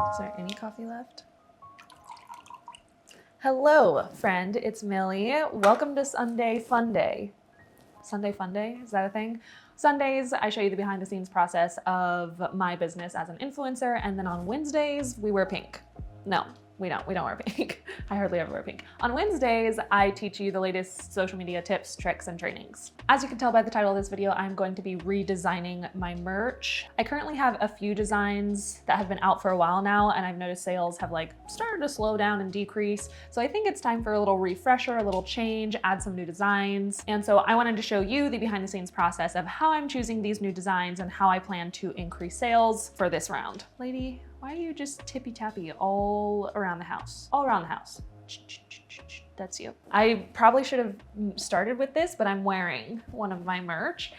Is there any coffee left? Hello, friend, it's Millie. Welcome to Sunday Fun Day. Sunday Fun Day, is that a thing? Sundays, I show you the behind the scenes process of my business as an influencer, and then on Wednesdays, we wear pink. No, we don't wear pink. I hardly ever wear pink. On Wednesdays, I teach you the latest social media tips, tricks, and trainings. As you can tell by the title of this video, I'm going to be redesigning my merch. I currently have a few designs that have been out for a while now, and I've noticed sales have started to slow down and decrease. So I think it's time for a little refresher, a little change, add some new designs. And so I wanted to show you the behind the scenes process of how I'm choosing these new designs and how I plan to increase sales for this round. Lady, why are you just tippy-tappy all around the house? All around the house. That's you. I probably should have started with this, but I'm wearing one of my merch.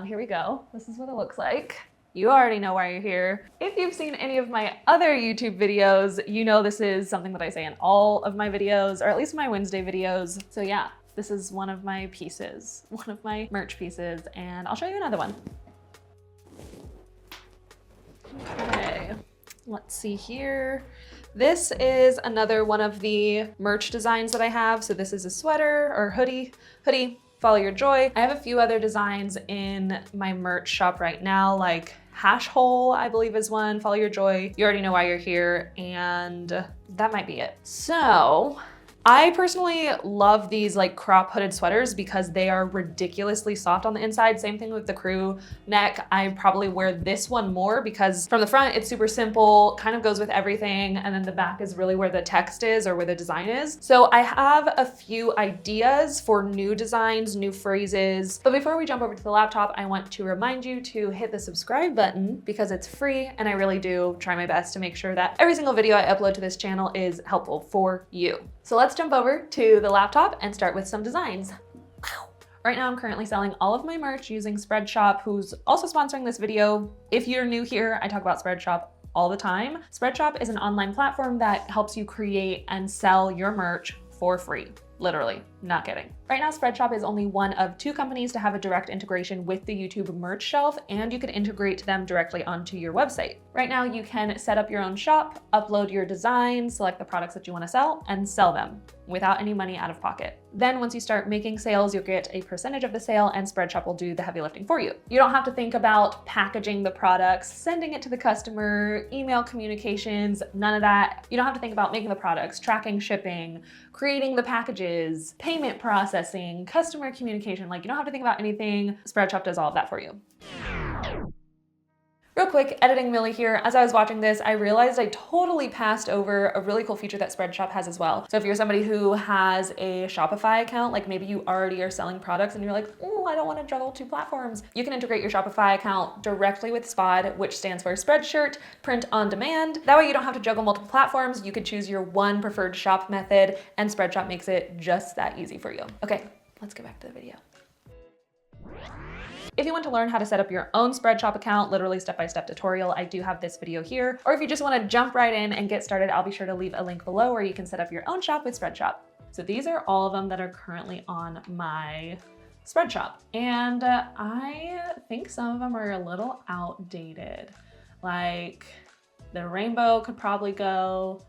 Here we go. This is what it looks like. You already know why you're here. If you've seen any of my other YouTube videos, you know this is something that I say in all of my videos, or at least my Wednesday videos. So yeah, this is one of my pieces, one of my merch pieces, and I'll show you another one. Okay. Let's see here. This is another one of the merch designs that I have. So this is a sweater or hoodie, follow your joy. I have a few other designs in my merch shop right now, like hash hole, I believe is one, follow your joy. You already know why you're here, and that might be it. So I personally love these crop hooded sweaters because they are ridiculously soft on the inside. Same thing with the crew neck. I probably wear this one more because from the front, it's super simple, kind of goes with everything. And then the back is really where the text is or where the design is. So I have a few ideas for new designs, new phrases. But before we jump over to the laptop, I want to remind you to hit the subscribe button because it's free. And I really do try my best to make sure that every single video I upload to this channel is helpful for you. So let's jump over to the laptop and start with some designs. Right now I'm currently selling all of my merch using SpreadShop, who's also sponsoring this video. If you're new here, I talk about SpreadShop all the time. SpreadShop is an online platform that helps you create and sell your merch for free. Literally, not kidding. Right now, SpreadShop is only one of 2 companies to have a direct integration with the YouTube merch shelf, and you can integrate them directly onto your website. Right now, you can set up your own shop, upload your designs, select the products that you want to sell, and sell them without any money out of pocket. Then once you start making sales, you'll get a percentage of the sale, and SpreadShop will do the heavy lifting for you. You don't have to think about packaging the products, sending it to the customer, email communications, none of that. You don't have to think about making the products, tracking shipping, creating the packages, payment processing, customer communication. You don't have to think about anything. SpreadShop does all of that for you. Real quick, editing Millie here. As I was watching this, I realized I totally passed over a really cool feature that SpreadShop has as well. So if you're somebody who has a Shopify account, maybe you already are selling products and you're like, oh, I don't want to juggle 2 platforms. You can integrate your Shopify account directly with SPOD, which stands for Spreadshirt, Print on Demand. That way you don't have to juggle multiple platforms. You could choose your one preferred shop method, and SpreadShop makes it just that easy for you. Okay, let's get back to the video. If you want to learn how to set up your own SpreadShop account, literally step-by-step tutorial, I do have this video here. Or if you just want to jump right in and get started, I'll be sure to leave a link below where you can set up your own shop with SpreadShop. So these are all of them that are currently on my SpreadShop. And I think some of them are a little outdated. The rainbow could probably go.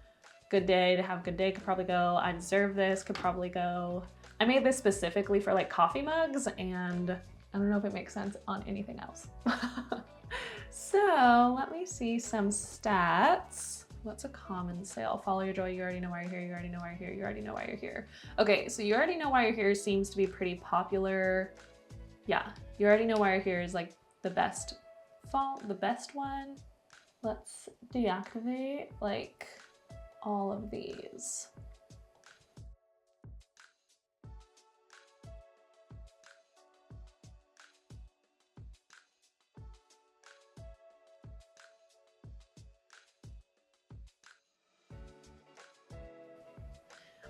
Good day to have good day could probably go. I deserve this could probably go. I made this specifically for coffee mugs, and I don't know if it makes sense on anything else. So let me see some stats. What's a common sale? Follow your joy, you already know why you're here, you already know why you're here, you already know why you're here. Okay, so you already know why you're here seems to be pretty popular. Yeah, you already know why you're here is the best font, the best one. Let's deactivate all of these.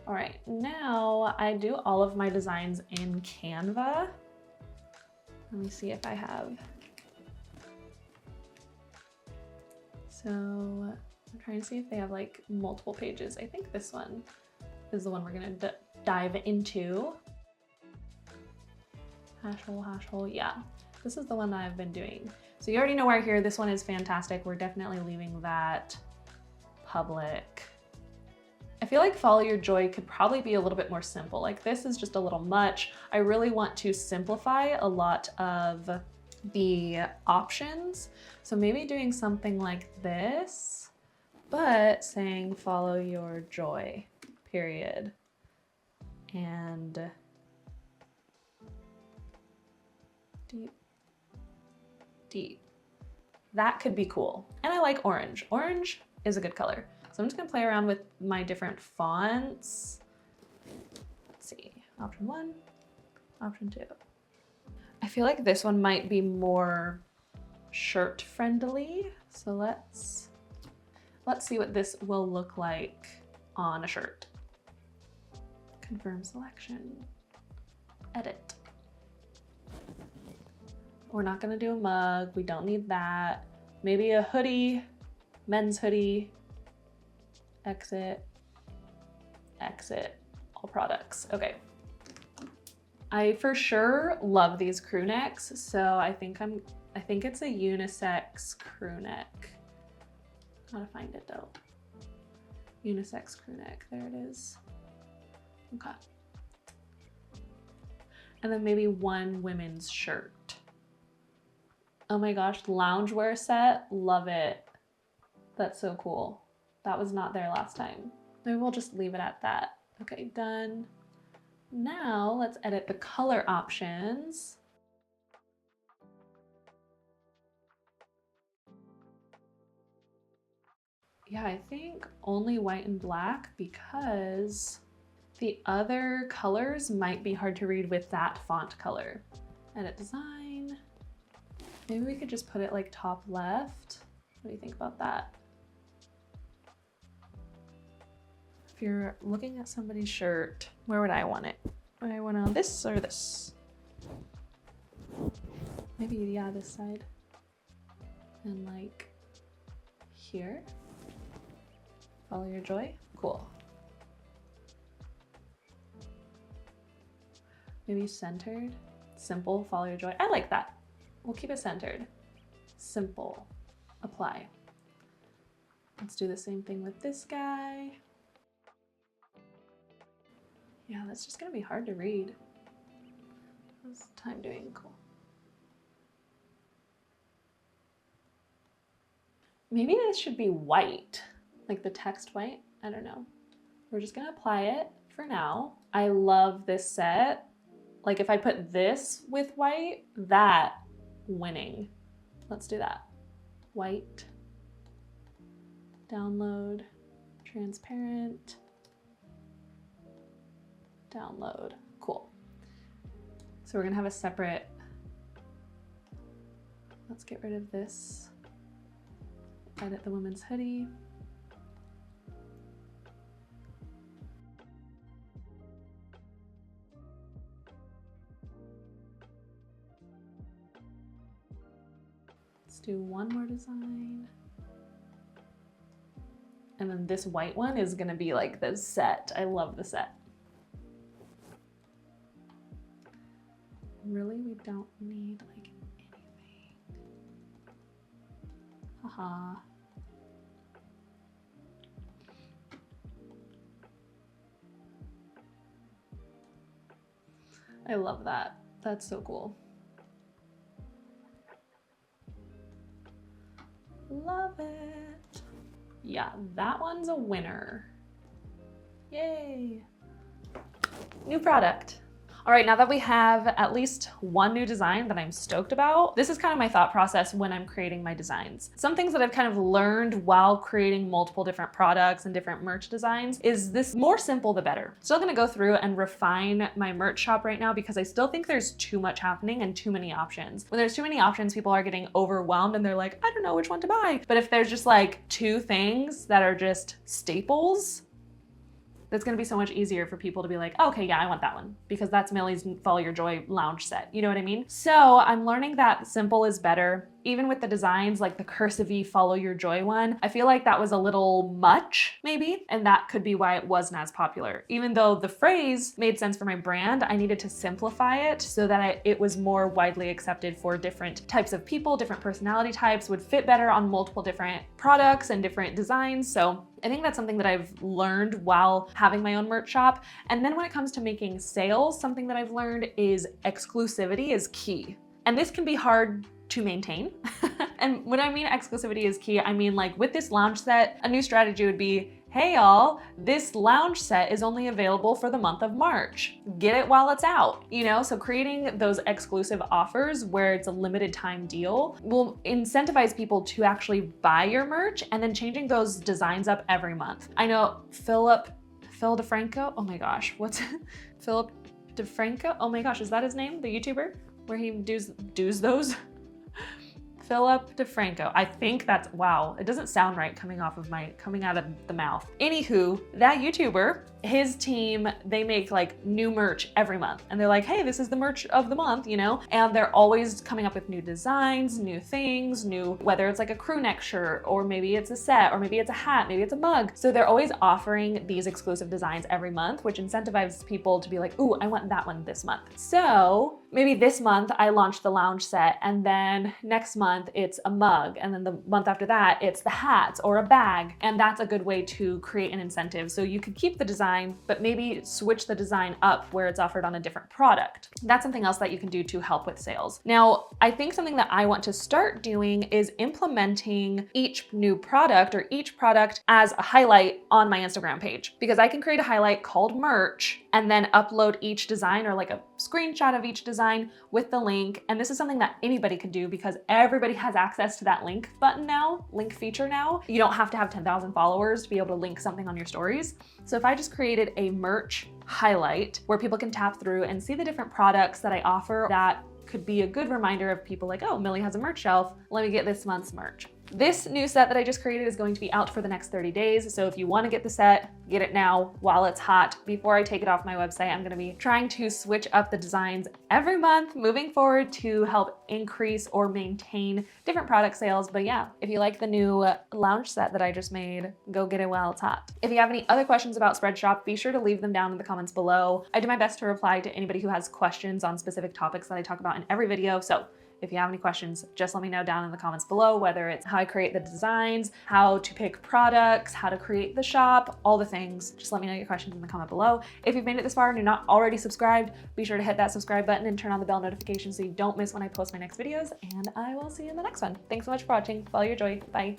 All right, now I do all of my designs in Canva. Let me see if I have. So I'm trying to see if they have multiple pages. I think this one is the one we're gonna dive into. Hash hole, yeah. This is the one that I've been doing. So you already know why we're here. This one is fantastic. We're definitely leaving that public. I feel like Follow Your Joy could probably be a little bit more simple. Like this is just a little much. I really want to simplify a lot of the options. So maybe doing something like this, but saying follow your joy, period. And deep, deep. That could be cool. And I like orange. Orange is a good color. So I'm just gonna play around with my different fonts. Let's see, option 1, option 2. I feel like this one might be more shirt friendly. So let's see what this will look like on a shirt. Confirm selection, edit. We're not gonna do a mug, we don't need that. Maybe a hoodie, men's hoodie, exit, exit, all products. Okay. I for sure love these crew necks, so I think it's a unisex crew neck. Gotta find it though. Unisex crew neck, there it is. Okay. And then maybe one women's shirt. Oh my gosh, loungewear set, love it. That's so cool. That was not there last time. Maybe we'll just leave it at that. Okay, done. Now let's edit the color options. Yeah, I think only white and black because the other colors might be hard to read with that font color. Edit design. Maybe we could just put it like top left. What do you think about that? If you're looking at somebody's shirt, where would I want it? Would I want it on this or this? Maybe, yeah, this side. And like here. Follow your joy. Cool. Maybe centered. Simple, follow your joy. I like that. We'll keep it centered. Simple. Apply. Let's do the same thing with this guy. Yeah, that's just gonna be hard to read. How's time doing? Cool. Maybe this should be white, like the text white. I don't know. We're just gonna apply it for now. I love this set. Like if I put this with white, that winning. Let's do that. White, download, transparent, download. Cool. So we're gonna have a separate, let's get rid of this. Edit the women's hoodie. Let's do one more design. And then this white one is gonna be like the set. I love the set. Really, we don't need like anything. Haha. I love that. That's so cool. Love it. Yeah, that one's a winner. Yay. New product. All right, now that we have at least one new design that I'm stoked about, this is kind of my thought process when I'm creating my designs. Some things that I've kind of learned while creating multiple different products and different merch designs is this more simple the better. Still gonna go through and refine my merch shop right now because I still think there's too much happening and too many options. When there's too many options, people are getting overwhelmed and they're like, I don't know which one to buy. But if there's just like two things that are just staples, that's gonna be so much easier for people to be like, oh, okay, yeah, I want that one because that's Millie's Follow Your Joy lounge set. You know what I mean? So I'm learning that simple is better. even with the designs, like the cursive-y follow your joy one, I feel like that was a little much maybe, and that could be why it wasn't as popular. Even though the phrase made sense for my brand, I needed to simplify it so that it was more widely accepted for different types of people, different personality types, would fit better on multiple different products and different designs. So I think that's something that I've learned while having my own merch shop. And then when it comes to making sales, something that I've learned is exclusivity is key. And this can be hard to maintain. And when I mean exclusivity is key, I mean like with this lounge set, a new strategy would be, hey y'all, this lounge set is only available for the month of March. Get it while it's out, you know? So creating those exclusive offers where it's a limited time deal will incentivize people to actually buy your merch, and then changing those designs up every month. I know Phil DeFranco, oh my gosh, what's Philip DeFranco? Oh my gosh, is that his name? The YouTuber where he does those? Philip DeFranco. I think that's, wow, it doesn't sound right coming out of the mouth. Anywho, that YouTuber, his team, they make like new merch every month. And they're like, hey, this is the merch of the month, you know? And they're always coming up with new designs, new things, whether it's like a crew neck shirt, or maybe it's a set, or maybe it's a hat, maybe it's a mug. So they're always offering these exclusive designs every month, which incentivizes people to be like, ooh, I want that one this month. So maybe this month I launched the lounge set, and then next month it's a mug, and then the month after that it's the hats or a bag. And that's a good way to create an incentive. So you could keep the design, but maybe switch the design up where it's offered on a different product. That's something else that you can do to help with sales. Now, I think something that I want to start doing is implementing each new product or each product as a highlight on my Instagram page, because I can create a highlight called merch and then upload each design, or like a screenshot of each design with the link. And this is something that anybody can do because everybody has access to that link button now, link feature now. You don't have to have 10,000 followers to be able to link something on your stories. So if I just created a merch highlight where people can tap through and see the different products that I offer, that could be a good reminder of people like, oh, Millie has a merch shelf, let me get this month's merch. This new set that I just created is going to be out for the next 30 days. So if you want to get the set, get it now while it's hot. Before I take it off my website, I'm going to be trying to switch up the designs every month moving forward to help increase or maintain different product sales. But yeah, if you like the new lounge set that I just made, go get it while it's hot. If you have any other questions about SpreadShop, be sure to leave them down in the comments below. I do my best to reply to anybody who has questions on specific topics that I talk about in every video. So if you have any questions, just let me know down in the comments below, whether it's how I create the designs, how to pick products, how to create the shop, all the things. Just let me know your questions in the comment below. If you've made it this far and you're not already subscribed, be sure to hit that subscribe button and turn on the bell notification so you don't miss when I post my next videos, and I will see you in the next one. Thanks so much for watching. Follow your joy. Bye.